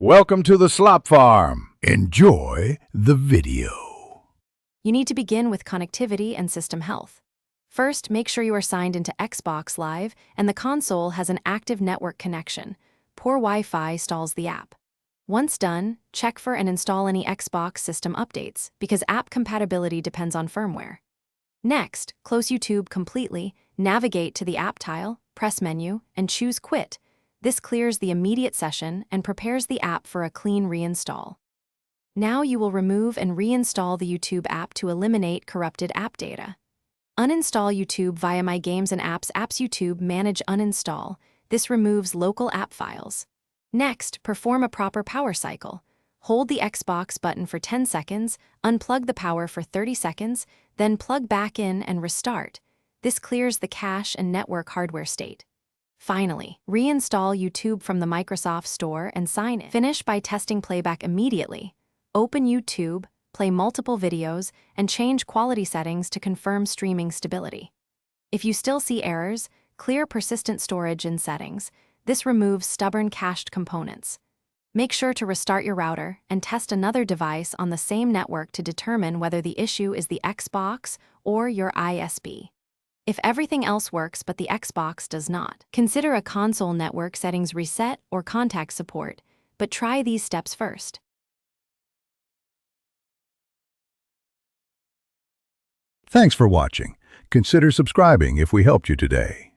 Welcome to the Slop Farm. Enjoy the video. You need to begin with connectivity and system health. First, make sure you are signed into Xbox Live and the console has an active network connection. Poor Wi-Fi stalls the app. Once done, check for and install any Xbox system updates, because app compatibility depends on firmware. Next, close YouTube completely, navigate to the app tile, press menu, and choose Quit. This clears the immediate session and prepares the app for a clean reinstall. Now you will remove and reinstall the YouTube app to eliminate corrupted app data. Uninstall YouTube via My Games and Apps YouTube Manage Uninstall. This removes local app files. Next, perform a proper power cycle. Hold the Xbox button for 10 seconds, unplug the power for 30 seconds, then plug back in and restart. This clears the cache and network hardware state. Finally, reinstall YouTube from the Microsoft Store and sign in. Finish by testing playback immediately. Open YouTube, play multiple videos, and change quality settings to confirm streaming stability. If you still see errors, clear persistent storage in settings. This removes stubborn cached components. Make sure to restart your router and test another device on the same network to determine whether the issue is the Xbox or your ISP. If everything else works but the Xbox does not, consider a console network settings reset or contact support, but try these steps first. Thanks for watching. Consider subscribing if we helped you today.